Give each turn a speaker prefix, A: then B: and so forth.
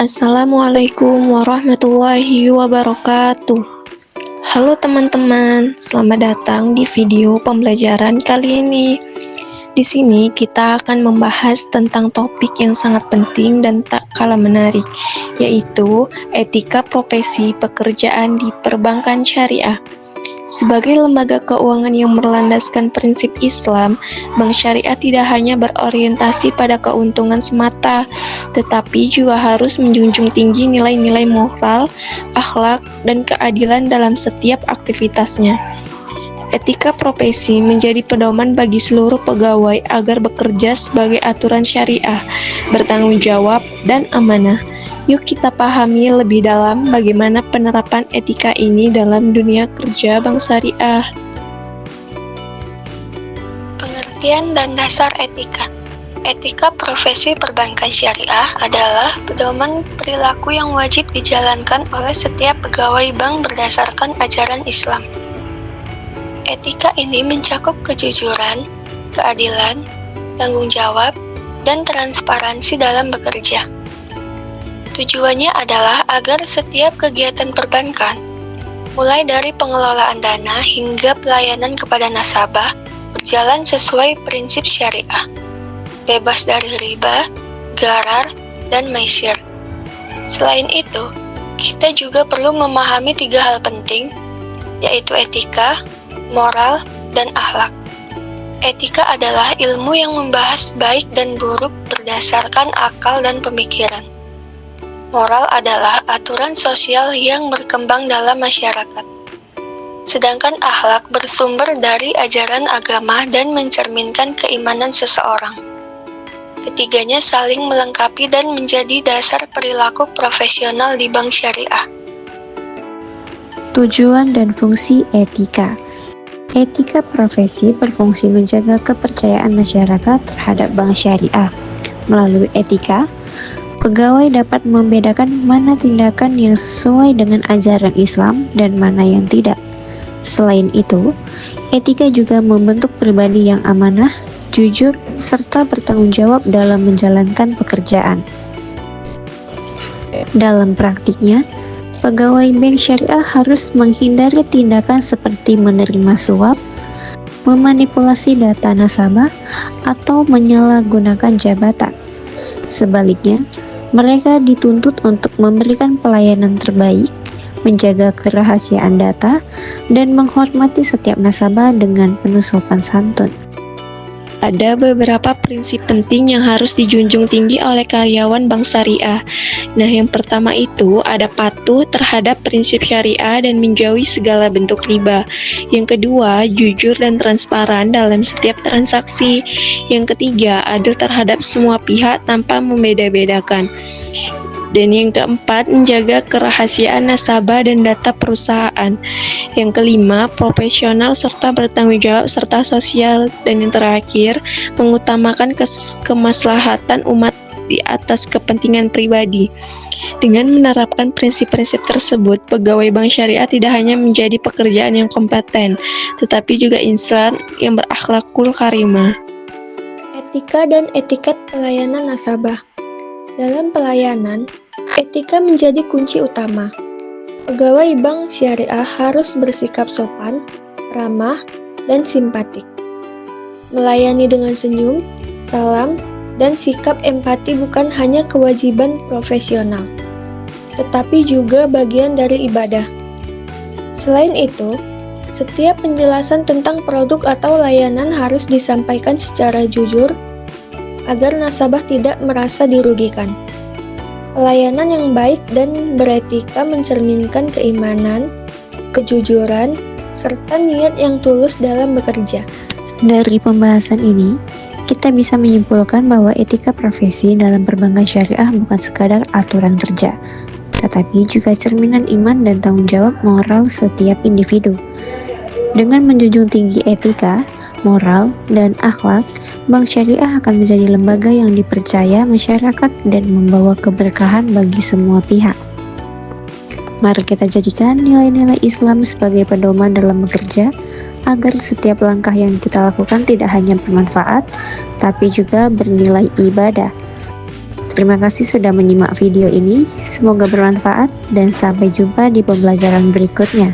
A: Assalamualaikum warahmatullahi wabarakatuh. Halo teman-teman, selamat datang di video pembelajaran kali ini. Di sini kita akan membahas tentang topik yang sangat penting dan tak kalah menarik, yaitu etika profesi pekerjaan di perbankan syariah. Sebagai lembaga keuangan yang berlandaskan prinsip Islam, Bank Syariah tidak hanya berorientasi pada keuntungan semata, tetapi juga harus menjunjung tinggi nilai-nilai moral, akhlak, dan keadilan dalam setiap aktivitasnya. Etika profesi menjadi pedoman bagi seluruh pegawai agar bekerja sebagai aturan syariah, bertanggung jawab, dan amanah. Yuk kita pahami lebih dalam bagaimana penerapan etika ini dalam dunia kerja Bank Syariah.
B: Pengertian dan dasar etika. Etika profesi perbankan syariah adalah pedoman perilaku yang wajib dijalankan oleh setiap pegawai bank berdasarkan ajaran Islam. Etika ini mencakup kejujuran, keadilan, tanggung jawab, dan transparansi dalam bekerja. Tujuannya adalah agar setiap kegiatan perbankan, mulai dari pengelolaan dana hingga pelayanan kepada nasabah, berjalan sesuai prinsip syariah, bebas dari riba, gharar, dan maisir. Selain itu, kita juga perlu memahami 3 hal penting, yaitu etika, moral, dan akhlak. Etika adalah ilmu yang membahas baik dan buruk berdasarkan akal dan pemikiran. Moral adalah aturan sosial yang berkembang dalam masyarakat. Sedangkan akhlak bersumber dari ajaran agama dan mencerminkan keimanan seseorang. Ketiganya saling melengkapi dan menjadi dasar perilaku profesional di bank syariah.
C: Tujuan dan fungsi etika. Etika profesi berfungsi menjaga kepercayaan masyarakat terhadap bank syariah. Melalui etika, pegawai dapat membedakan mana tindakan yang sesuai dengan ajaran Islam dan mana yang tidak. Selain itu, etika juga membentuk pribadi yang amanah, jujur, serta bertanggung jawab dalam menjalankan pekerjaan. Dalam praktiknya, pegawai bank syariah harus menghindari tindakan seperti menerima suap, memanipulasi data nasabah, atau menyalahgunakan jabatan. Sebaliknya, mereka dituntut untuk memberikan pelayanan terbaik, menjaga kerahasiaan data, dan menghormati setiap nasabah dengan penuh sopan santun.
A: Ada beberapa prinsip penting yang harus dijunjung tinggi oleh karyawan Bank Syariah. Nah, yang pertama itu ada patuh terhadap prinsip syariah dan menjauhi segala bentuk riba. Yang kedua, jujur dan transparan dalam setiap transaksi. Yang ketiga, adil terhadap semua pihak tanpa membeda-bedakan. Dan yang keempat, menjaga kerahasiaan nasabah dan data perusahaan. Yang kelima, profesional serta bertanggung jawab serta sosial. Dan yang terakhir, mengutamakan kemaslahatan umat di atas kepentingan pribadi. Dengan menerapkan prinsip-prinsip tersebut, pegawai bank syariah tidak hanya menjadi pekerjaan yang kompeten, tetapi juga insan yang berakhlakul karimah.
B: Etika dan etiket pelayanan nasabah. Dalam pelayanan, etika menjadi kunci utama. Pegawai bank syariah harus bersikap sopan, ramah, dan simpatik. Melayani dengan senyum, salam, dan sikap empati bukan hanya kewajiban profesional, tetapi juga bagian dari ibadah. Selain itu, setiap penjelasan tentang produk atau layanan harus disampaikan secara jujur, agar nasabah tidak merasa dirugikan. Pelayanan yang baik dan beretika mencerminkan keimanan, kejujuran, serta niat yang tulus dalam bekerja.
C: Dari pembahasan ini, kita bisa menyimpulkan bahwa etika profesi dalam perbankan syariah bukan sekadar aturan kerja, tetapi juga cerminan iman dan tanggung jawab moral setiap individu. Dengan menjunjung tinggi etika, moral, dan akhlak, Bank Syariah akan menjadi lembaga yang dipercaya masyarakat dan membawa keberkahan bagi semua pihak. Mari kita jadikan nilai-nilai Islam sebagai pedoman dalam bekerja, agar setiap langkah yang kita lakukan tidak hanya bermanfaat, tapi juga bernilai ibadah. Terima kasih sudah menyimak video ini, semoga bermanfaat dan sampai jumpa di pembelajaran berikutnya.